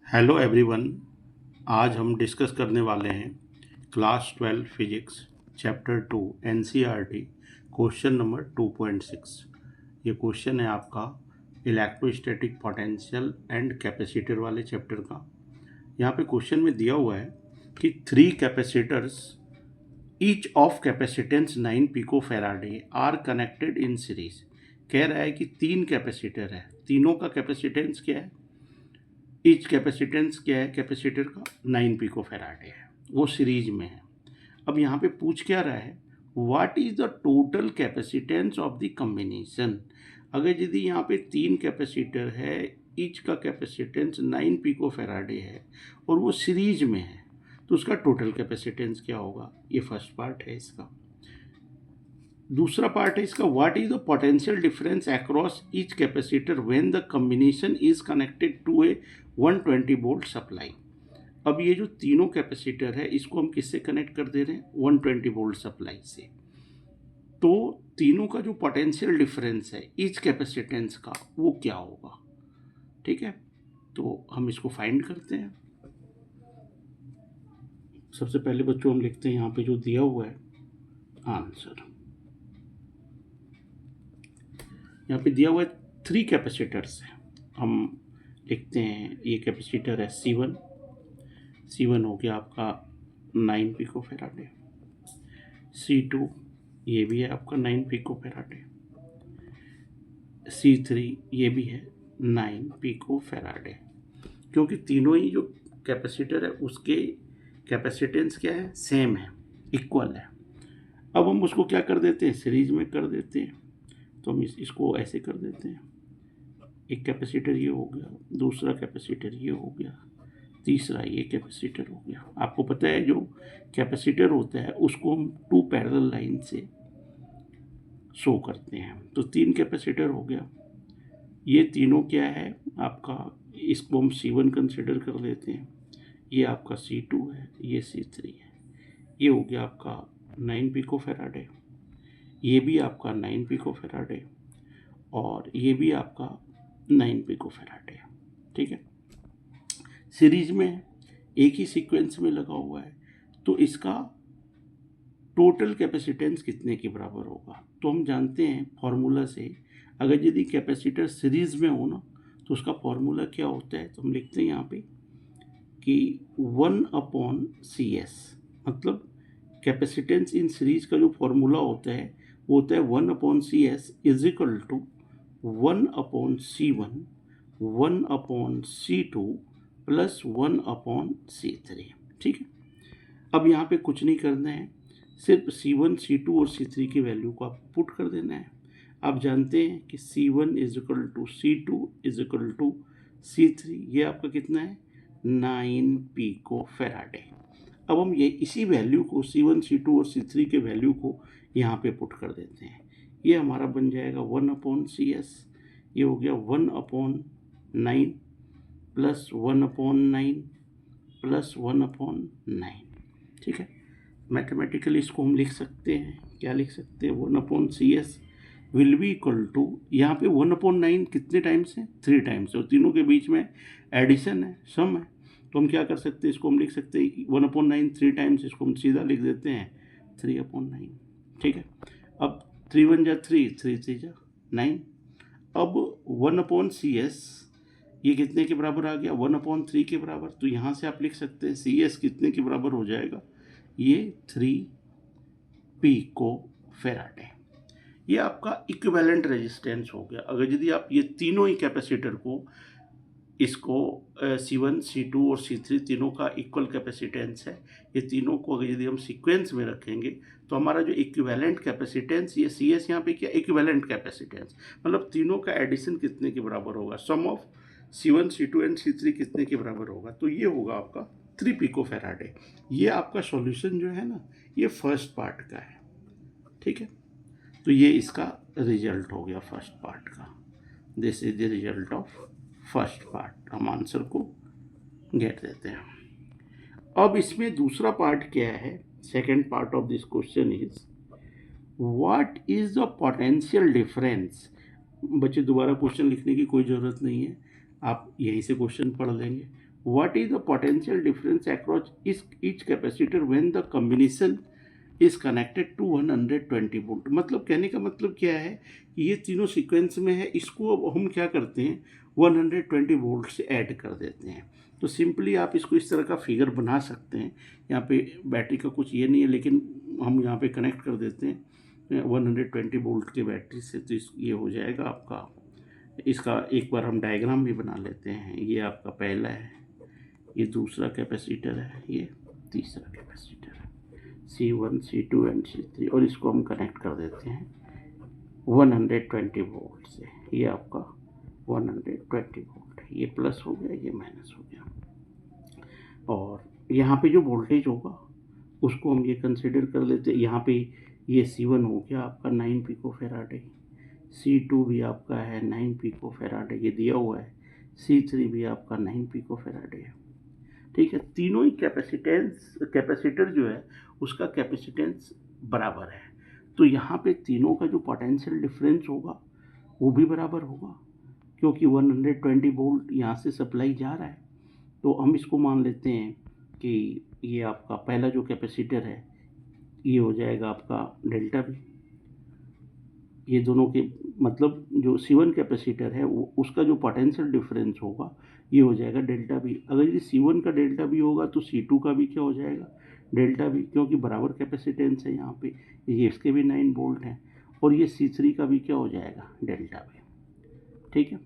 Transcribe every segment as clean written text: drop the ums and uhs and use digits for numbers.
Hello everyone. आज हम discuss करने वाले हैं class 12 physics chapter 2 NCERT question number 2.6। ये क्वेश्चन है आपका इलेक्ट्रोस्टैटिक पोटेंशियल एंड कैपेसिटर वाले चैप्टर का। यहाँ पे क्वेश्चन में दिया हुआ है कि 3 capacitors each of capacitance 9 pico farad are connected in series. कह रहा है कि 3 कैपेसिटर है, तीनों का कैपेसिटेंस क्या है, ईच कैपेसिटेंस क्या है कैपेसिटर का 9 पिको फैराडे है, वो सीरीज में है। अब यहाँ पे पूछ क्या रहा है, what is the total capacitance of the combination. अगर यदि यहाँ पे 3 कैपेसिटर है, ईच का कैपेसिटेंस 9 पिको फैराडे है और वो सीरीज में है, तो उसका टोटल कैपेसिटेंस क्या होगा। ये फर्स्ट पार्ट है इसका। दूसरा पार्ट है इसका, what is the potential difference across each capacitor when the combination is connected to a 120 volt supply. अब ये जो तीनों कैपेसिटर है इसको हम किससे कनेक्ट कर दे रहे हैं, 120 वोल्ट सप्लाई से। तो तीनों का जो पोटेंशियल डिफरेंस है ईच कैपेसिटेंस का वो क्या होगा। ठीक है, तो हम इसको फाइंड करते हैं। सबसे पहले बच्चों हम लिखते हैं यहाँ पे जो दिया हुआ है आंसर। यहाँ पे दिया हुआ है 3 कैपेसिटर्स है, हम लिखते हैं ये कैपेसिटर है C1 हो गया आपका 9 पिको फैराडे, C2 ये भी है आपका 9 पिको फैराडे, C3 ये भी है 9 पिको फैराडे। क्योंकि तीनों ही जो कैपेसिटर है उसके कैपेसिटेंस क्या है, सेम है, इक्वल है। अब हम उसको क्या कर देते हैं, सीरीज में कर देते हैं। तो हम इसको ऐसे कर देते हैं, एक कैपेसिटर ये हो गया, दूसरा कैपेसिटर ये हो गया, तीसरा ये कैपेसिटर हो गया। आपको पता है जो कैपेसिटर होता है उसको हम 2 पैरेलल लाइन से शो करते हैं। तो 3 कैपेसिटर हो गया, ये तीनों क्या है आपका, इसको हम C1 कंसिडर कर लेते हैं, ये आपका C2 है, ये C3 है। ये हो गया आपका 9 पिको फैराडे, ये भी आपका 9 पिको फैराडे और ये भी आपका 9 पिको फैराडे। ठीक है, सीरीज में एक ही सीक्वेंस में लगा हुआ है, तो इसका टोटल कैपेसिटेंस कितने के बराबर होगा। तो हम जानते हैं फॉर्मूला से, अगर यदि कैपेसिटर सीरीज में हो ना तो उसका फॉर्मूला क्या होता है, तो हम लिखते हैं यहाँ पे कि 1/CS, मतलब कैपेसिटेंस इन सीरीज का जो फॉर्मूला होता है वो होता है 1/CS is equal to 1/C1 1/C2 plus 1/C3। ठीक है, अब यहाँ पे कुछ नहीं करना है, सिर्फ C1 C2 और C3 की वैल्यू को आप पुट कर देना है। आप जानते हैं कि C1 is equal to C2 is equal to C3, ये आपका कितना है 9 पिको फैराडे। अब हम ये इसी वैल्यू को C1 C2 और C3 के वैल्यू को यहाँ पे पुट कर देते हैं। ये हमारा बन जाएगा 1/CS, ये हो गया 1/9 प्लस 1/9 प्लस 1/9। ठीक है, मैथमेटिकली इसको हम लिख सकते हैं, क्या लिख सकते हैं, 1/CS will be equal to, यहाँ पे 1/9 कितने टाइम्स है, 3 टाइम्स है और तीनों के बीच में एडिशन है, सम है। तो हम क्या कर सकते हैं, इसको हम लिख सकते हैं 1/9 3 टाइम्स, इसको हम सीधा लिख देते हैं 3/9। ठीक है, अब 3 1 जा 3, 3 3 जा 9। अब 1/CS ये कितने के बराबर आ गया, 1/3 के बराबर। तो यहाँ से आप लिख सकते हैं CS कितने के बराबर हो जाएगा, ये 3 पिको फैराडे। ये आपका इक्विवेलेंट रेजिस्टेंस हो गया। अगर यदि आप ये तीनों ही कैपेसिटर को, इसको C1 C2 और C3 तीनों का इक्वल कैपेसिटेंस है, ये तीनों को अगर यदि हम सीक्वेंस में रखेंगे तो हमारा जो इक्विवेलेंट कैपेसिटेंस, ये CS यहाँ पे क्या, इक्विवेलेंट कैपेसिटेंस मतलब तीनों का एडिशन कितने के बराबर होगा, सम of C1 C2 and C3 कितने के बराबर होगा, तो ये होगा आपका 3 पिको फैराडे। ये आपका सॉल्यूशन जो है ना, ये फर्स्ट पार्ट का है। ठीक है, तो ये इसका रिजल्ट हो गया फर्स्ट पार्ट का। This is the result of first part. हम आंसर को गेट देते हैं। अब इसमें दूसरा पार्ट क्या है, second part of this question is what is the potential difference. बच्चे दोबारा क्वेश्चन लिखने की कोई ज़रूरत नहीं है, आप यहीं से क्वेश्चन पढ़ लेंगे। what is the potential difference across each capacitor when the combination is connected to 120 volt. मतलब कहने का मतलब क्या है कि ये तीनों सीक्वेंस में है, इसको अब हम क्या करते हैं 120 वोल्ट से ऐड कर देते हैं। तो सिंपली आप इसको इस तरह का फिगर बना सकते हैं। यहाँ पे बैटरी का कुछ ये नहीं है, लेकिन हम यहाँ पे कनेक्ट कर देते हैं 120 वोल्ट के बैटरी से, तो ये हो जाएगा आपका। इसका एक बार हम डायग्राम भी बना लेते हैं। ये आपका पहला है, ये दूसरा कैपेसिटर है, ये तीसरा कैपेसिटर है, C1 C2 एंड C3, और इसको हम कनेक्ट कर देते हैं 120 वोल्ट से। ये आपका 120 वोल्ट है, ये प्लस हो गया, ये माइनस हो गया। और यहाँ पे जो वोल्टेज होगा उसको हम ये कंसिडर कर लेते हैं। यहाँ पे ये C1 हो गया आपका 9 पिको फैराडे, C2 भी आपका है 9 पिको फैराडे, ये दिया हुआ है, C3 भी आपका 9 पिको फैराडे है। ठीक है, तीनों ही कैपेसिटर जो है उसका कैपेसिटेंस बराबर है। तो यहाँ पे तीनों का जो पोटेंशियल डिफरेंस होगा वो भी बराबर होगा, क्योंकि 120 वोल्ट यहाँ से सप्लाई जा रहा है। तो हम इसको मान लेते हैं कि ये आपका पहला जो कैपेसिटर है ये हो जाएगा आपका डेल्टा भी। ये दोनों के मतलब जो C1 कैपेसिटर है वो उसका जो पोटेंशियल डिफरेंस होगा ये हो जाएगा डेल्टा भी। अगर ये C1 का डेल्टा भी होगा तो C2 का भी क्या हो जाएगा डेल्टा भी, क्योंकि बराबर कैपेसिटेंस है यहाँ पे। ये इसके भी 9 वोल्ट हैं, और ये C3 का भी क्या हो जाएगा डेल्टा भी। ठीक है,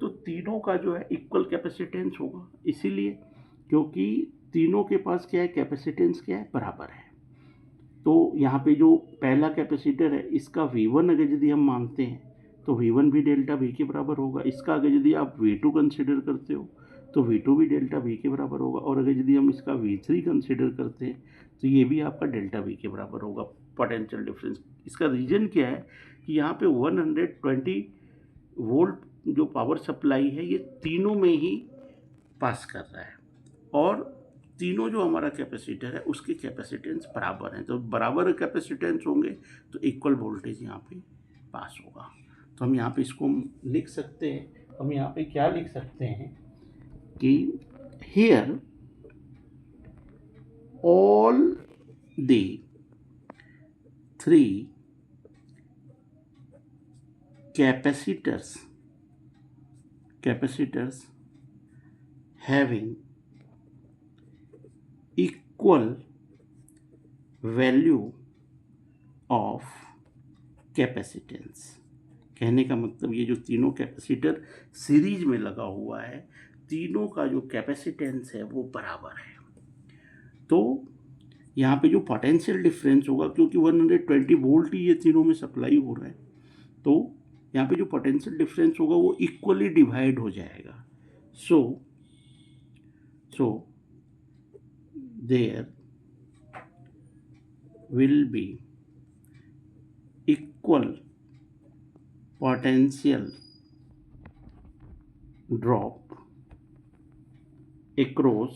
तो तीनों का जो है इक्वल कैपेसिटेंस होगा, इसीलिए क्योंकि तीनों के पास क्या है कैपेसिटेंस क्या है बराबर है। तो यहाँ पे जो पहला कैपेसिटर है इसका V1 अगर यदि हम मानते हैं तो V1 भी डेल्टा V के बराबर होगा। इसका अगर यदि आप V2 कंसिडर करते हो तो V2 भी डेल्टा V के बराबर होगा। और अगर यदि हम इसका V3 कंसिडर करते हैं तो ये भी आपका डेल्टा V के बराबर होगा पोटेंशियल डिफरेंस। इसका रीज़न क्या है कि यहाँ पे 120 वोल्ट जो पावर सप्लाई है ये तीनों में ही पास कर रहा है, और तीनों जो हमारा कैपेसिटर है उसके कैपेसिटेंस बराबर हैं। तो बराबर कैपेसिटेंस होंगे तो इक्वल वोल्टेज यहाँ पे पास होगा। तो हम यहाँ पे इसको लिख सकते हैं। हम यहाँ पे क्या लिख सकते हैं कि here all the 3 capacitors having equal value of capacitance। कहने का मतलब ये जो तीनों कैपेसिटर सीरीज में लगा हुआ है, तीनों का जो कैपेसिटेंस है वो बराबर है। तो यहाँ पे जो पोटेंशियल डिफरेंस होगा, क्योंकि 120 वोल्ट ही ये तीनों में सप्लाई हो रहा है, तो यहाँ पे जो पोटेंशियल डिफरेंस होगा वो इक्वली डिवाइड हो जाएगा। So there will be equal potential drop across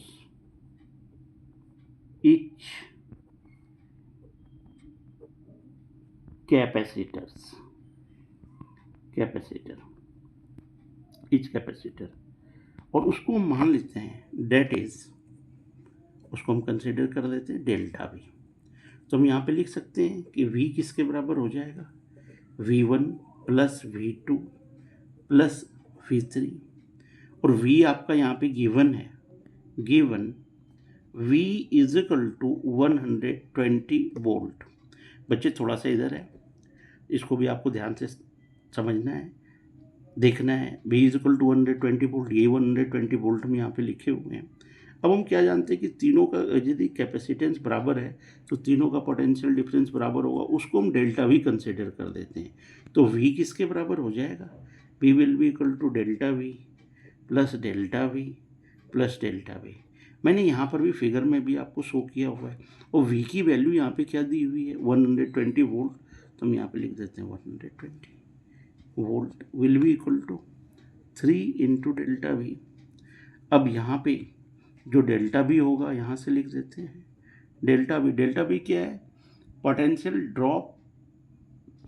each capacitor, और उसको हम मान लेते हैं डेट इज, उसको हम कंसिडर कर लेते हैं डेल्टा V। तो हम यहाँ पे लिख सकते हैं कि V किसके बराबर हो जाएगा V1 plus V2 plus V3, और V आपका यहाँ पे गिवन है, given V is equal to 120 volt. बच्चे थोड़ा सा इधर है, इसको भी आपको ध्यान से समझना है, देखना है। V is equal to 120 volt, ये 120 वोल्ट हम यहाँ पे लिखे हुए हैं। अब हम क्या जानते हैं कि तीनों का यदि कैपेसिटेंस बराबर है तो तीनों का पोटेंशियल डिफरेंस बराबर होगा, उसको हम डेल्टा V कंसिडर कर देते हैं। तो V किसके बराबर हो जाएगा, V will be equal to delta V plus delta V plus delta V। मैंने यहाँ पर भी फिगर में भी आपको शो किया हुआ है, और V की वैल्यू यहाँ पे क्या दी हुई है 120 वोल्ट, तो हम यहाँ पे लिख देते हैं 120 volt will be equal to 3 into delta V। अब यहाँ पे जो डेल्टा V होगा यहाँ से लिख देते हैं डेल्टा V क्या है potential drop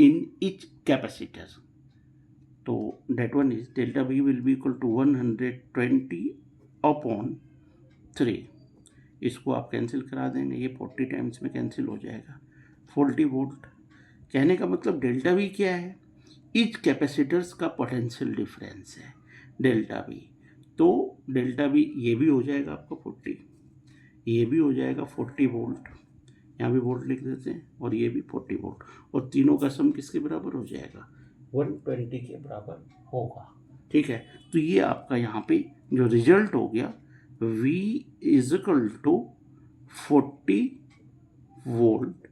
in each capacitor. तो that one is delta V will be equal to 120 upon 3, इसको आप कैंसिल करा देंगे, ये 40 टाइम्स में कैंसिल हो जाएगा, 40 वोल्ट। कहने का मतलब डेल्टा वी क्या है, ईच कैपेसिटर्स का पोटेंशियल डिफरेंस है डेल्टा वी। तो डेल्टा वी ये भी हो जाएगा आपका 40, ये भी हो जाएगा 40 वोल्ट, यहाँ भी वोल्ट लिख देते हैं, और ये भी 40 वोल्ट, और तीनों का सम किसके बराबर हो जाएगा, 120 के बराबर होगा। ठीक है, तो ये आपका यहाँ पे जो रिजल्ट हो गया V is equal to 40 volt,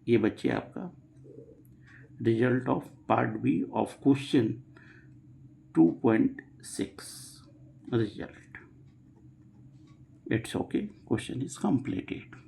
ये बच्चे आपका result of part B of question 2.6 result. It's okay, question is completed.